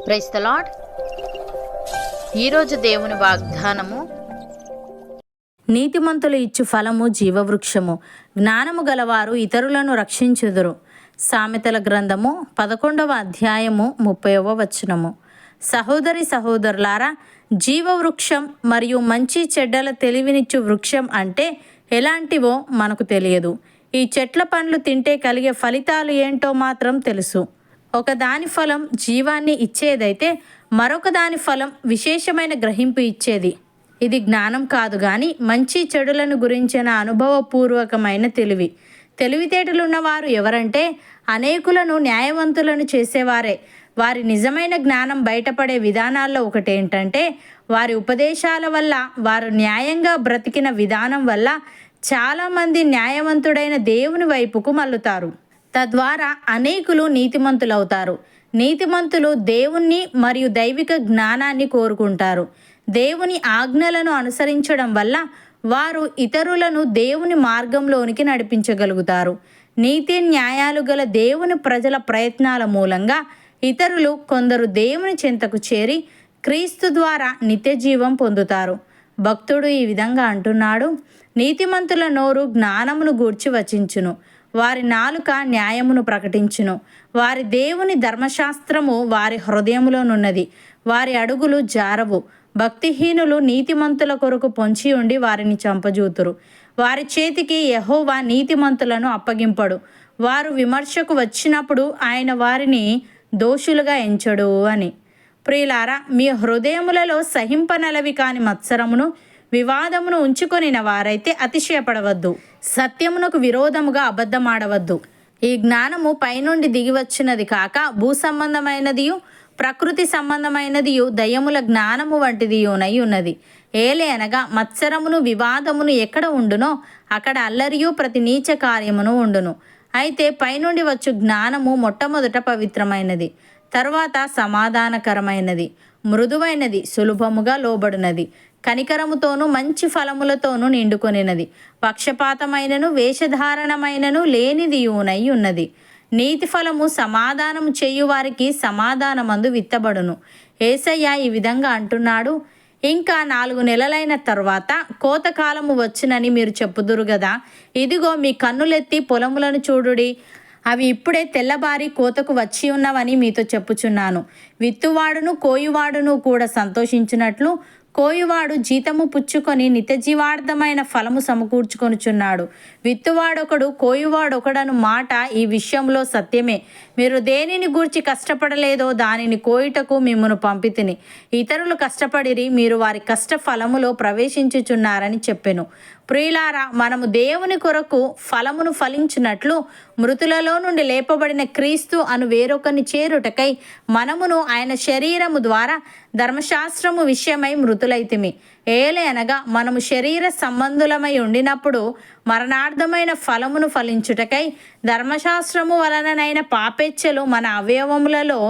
Praise the lord. ఈరోజు దేవుని వాగ్దానము, నీతిమంతులు ఇచ్చు ఫలము జీవవృక్షము, జ్ఞానము గలవారు ఇతరులను రక్షించుదురు. సామెతల గ్రంథము 11వ అధ్యాయము 30వ వచనము. సహోదరి సహోదరులారా, జీవవృక్షం మరియు మంచి చెడ్డల తెలివినిచ్చు వృక్షం అంటే ఎలాంటివో మనకు తెలియదు. ఈ చెట్ల పండ్లు తింటే కలిగే ఫలితాలు ఏంటో మాత్రం తెలుసు. ఒకదాని ఫలం జీవాన్ని ఇచ్చేదైతే మరొక దాని ఫలం విశేషమైన గ్రహింపు ఇచ్చేది. ఇది జ్ఞానం కాదు కానీ మంచి చెడులను గురించిన అనుభవపూర్వకమైన తెలివి. తెలివితేటలున్నవారు ఎవరంటే అనేకులను న్యాయవంతులను చేసేవారే. వారి నిజమైన జ్ఞానం బయటపడే విధానాల్లో ఒకటేంటంటే వారి ఉపదేశాల వల్ల, వారు న్యాయంగా బ్రతికిన విధానం వల్ల చాలామంది న్యాయవంతుడైన దేవుని వైపుకు మల్లుతారు. తద్వారా అనేకులు నీతిమంతులవుతారు. నీతిమంతులు దేవుణ్ణి మరియు దైవిక జ్ఞానాన్ని కోరుకుంటారు. దేవుని ఆజ్ఞలను అనుసరించడం వల్ల వారు ఇతరులను దేవుని మార్గంలోనికి నడిపించగలుగుతారు. నీతి న్యాయాలు గల దేవుని ప్రజల ప్రయత్నాల మూలంగా ఇతరులు కొందరు దేవుని చెంతకు చేరి క్రీస్తు ద్వారా నిత్య జీవం పొందుతారు. భక్తుడు ఈ విధంగా అంటున్నాడు, నీతిమంతుల నోరు జ్ఞానమును గూర్చి వచించును, వారి నాలుక న్యాయమును ప్రకటించును. వారి దేవుని ధర్మశాస్త్రము వారి హృదయములోనున్నది, వారి అడుగులు జారవు. భక్తిహీనులు నీతిమంతుల కొరకు పొంచి ఉండి వారిని చంపజూతురు. వారి చేతికి యెహోవా నీతిమంతులను అప్పగింపడు. వారు విమర్శకు వచ్చినప్పుడు ఆయన వారిని దోషులుగా ఎంచడు అని. ప్రియులారా, మీ హృదయములలో సహింపనలవి కాని మత్సరమును వివాదమును ఉంచుకొనిన వారైతే అతిశయపడవద్దు. సత్యమునకు విరోధముగా అబద్ధమాడవద్దు. ఈ జ్ఞానము పైనుండి దిగివచ్చినది కాక భూ సంబంధమైనదియు ప్రకృతి సంబంధమైనదియు దయ్యముల జ్ఞానము వంటిదియునై ఉన్నది. ఏలే అనగా మత్సరమును వివాదమును ఎక్కడ ఉండునో అక్కడ అల్లరియు ప్రతి నీచ కార్యమును ఉండును. అయితే పైనుండి వచ్చు జ్ఞానము మొట్టమొదట పవిత్రమైనది, తరువాత సమాధానకరమైనది, మృదువైనది, సులభముగా లోబడినది, కనికరముతోనూ మంచి ఫలములతోనూ నిండుకొనినది, పక్షపాతమైనను వేషధారణమైనను లేనిదియునై ఉన్నది. నీతి ఫలము సమాధానము చేయువారికి సమాధానమందు విత్తబడును. యేసయ్య ఈ విధంగా అంటున్నాడు, ఇంకా 4 నెలలైన తర్వాత కోతకాలము వచ్చునని మీరు చెప్పుదురు గదా. ఇదిగో మీ కన్నులెత్తి పొలములను చూడుడి, అవి ఇప్పుడే తెల్లబారి కోతకు వచ్చి ఉన్నవని మీతో చెప్పుచున్నాను. విత్తువాడును కోయువాడును కూడా సంతోషించినట్లు కోయువాడు జీతము పుచ్చుకొని నిత్యజీవార్థమైన ఫలము సమకూర్చుకొనుచున్నాడు. విత్తువాడొకడు కోయువాడొకడను మాట ఈ విషయంలో సత్యమే. మీరు దేనిని గూర్చి కష్టపడలేదో దానిని కోయుటకు మిమ్మును పంపితిని. ఇతరులు కష్టపడిరి, మీరు వారి కష్ట ఫలములో ప్రవేశించుచున్నారని చెప్పెను. ప్రియులారా, మనము దేవుని కొరకు ఫలమును ఫలించినట్లు మృతులలో నుండి లేపబడిన క్రీస్తు అను వేరొకరిని చేరుటకై మనమును ఆయన శరీరము ద్వారా ధర్మశాస్త్రము విషయమై మృతులైతిమి. ఏలే అనగా మనము శరీర సంబంధులమై ఉండినప్పుడు మరణార్థమైన ఫలమును ఫలించుటకై ధర్మశాస్త్రము వలననైన పాపేచ్ఛలు మన అవయవములలో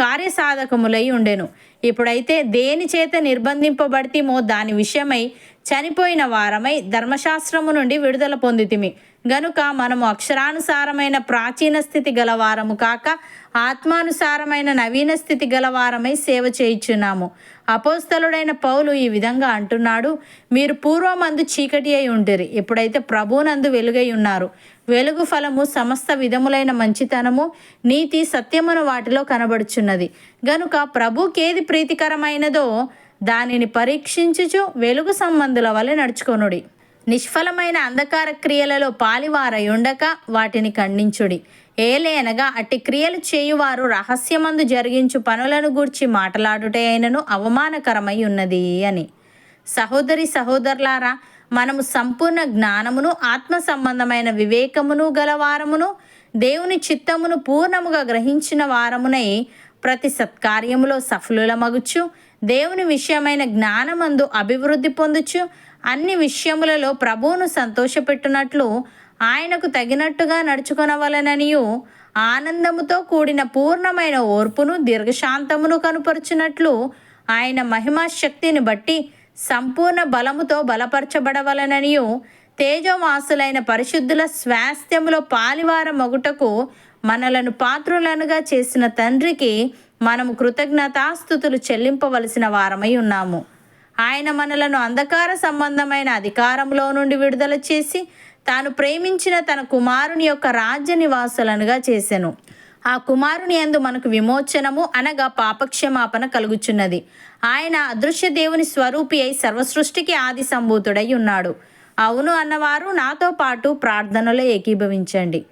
కార్యసాధకములై ఉండెను. ఇప్పుడైతే దేని చేత నిర్బంధింపబడితిమో దాని విషయమై చనిపోయిన వారమై ధర్మశాస్త్రము నుండి విడుదల పొందితిమి గనుక మనము అక్షరానుసారమైన ప్రాచీన స్థితి గలవారము కాక ఆత్మానుసారమైన నవీన స్థితి గలవారమై సేవ చేయుచున్నాము. అపోస్తలుడైన పౌలు ఈ విధంగా అంటున్నాడు, మీరు పూర్వమందు చీకటి అయి ఉంటిరి, ఇప్పుడైతే ప్రభువునందు వెలుగై ఉన్నారు. వెలుగు ఫలము సమస్త విధములైన మంచితనము, నీతి, సత్యమును వాటిలో కనబడుచున్నది. గనుక ప్రభుకేది ప్రీతికరమైనదో దానిని పరీక్షించుచు వెలుగు సంబంధుల వలె నడుచుకొనుడి. నిష్ఫలమైన అంధకార క్రియలలో పాలివారై ఉండక వాటిని ఖండించుడి. ఏలే అనగా అట్టి క్రియలు చేయువారు రహస్యమందు జరిగించు పనులను గూర్చి మాట్లాడుటే అయినను అవమానకరమై ఉన్నది అని. సహోదరి సహోదరులారా, మనము సంపూర్ణ జ్ఞానమును ఆత్మ సంబంధమైన వివేకమును గలవారమును దేవుని చిత్తమును పూర్ణముగా గ్రహించిన వారమునై ప్రతి సత్కార్యములో సఫలులమగుచు దేవుని విషయమైన జ్ఞానమందు అభివృద్ధి పొందుచు అన్ని విషయములలో ప్రభువును సంతోషపెట్టునట్లు ఆయనకు తగినట్టుగా నడుచుకొనవలననియు ఆనందముతో కూడిన పూర్ణమైన ఓర్పును దీర్ఘశాంతమును కనుపరుచునట్లు ఆయన మహిమా శక్తిని బట్టి సంపూర్ణ బలముతో బలపరచబడవలననియు తేజోవాసులైన పరిశుద్ధుల స్వాస్థ్యములో పాలివార మగుటకు మనలను పాత్రులనుగా చేసిన తండ్రికి మనము కృతజ్ఞతాస్తుతులు చెల్లింపవలసిన వారమై ఉన్నాము. ఆయన మనలను అంధకార సంబంధమైన అధికారంలో నుండి విడుదల చేసి తాను ప్రేమించిన తన కుమారుని యొక్క రాజ్య నివాసులనుగా చేసెను. ఆ కుమారుని యందు మనకు విమోచనము అనగా పాపక్షమాపణ కలుగుచున్నది. ఆయన అదృశ్య దేవుని స్వరూపి అయి సర్వసృష్టికి ఆది సంభూతుడై ఉన్నాడు. అవును అన్నవారు నాతో పాటు ప్రార్థనలో ఏకీభవించండి.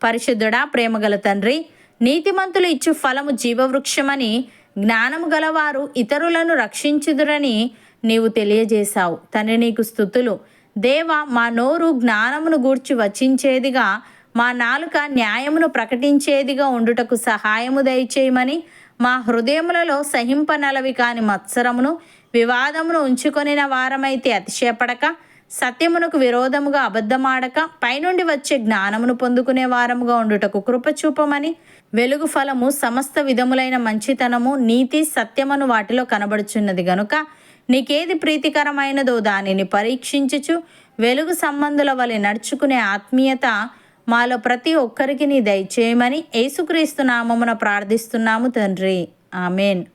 పరిశుద్ధుడా, ప్రేమగల తండ్రి, నీతిమంతులు ఇచ్చు ఫలము జీవవృక్షమని, జ్ఞానము గలవారు ఇతరులను రక్షించుదురని నీవు తెలియజేశావు. తండ్రి, నీకు స్తుతులు. దేవా, మా నోరు జ్ఞానమును గూర్చి వచించేదిగా, మా నాలుక న్యాయమును ప్రకటించేదిగా ఉండుటకు సహాయము దయచేయమని, మా హృదయములలో సహింపనలవి కాని మత్సరమును వివాదమును ఉంచుకొనిన వారమైతే అతిశయపడక, సత్యమునకు విరోధముగా అబద్ధమాడక, పైనుండి వచ్చే జ్ఞానమును పొందుకునే వారముగా ఉండుటకు కృపచూపమని, వెలుగు ఫలము సమస్త విధములైన మంచితనము, నీతి, సత్యమును వాటిలో కనబడుచున్నది గనుక నీకేది ప్రీతికరమైనదో దానిని పరీక్షించుచు వెలుగు సంబంధుల వలె నడుచుకునే ఆత్మీయత మాలో ప్రతి ఒక్కరికి నీ దయచేయమని యేసుక్రీస్తు నామమున ప్రార్థిస్తున్నాము తండ్రి. ఆమెన్.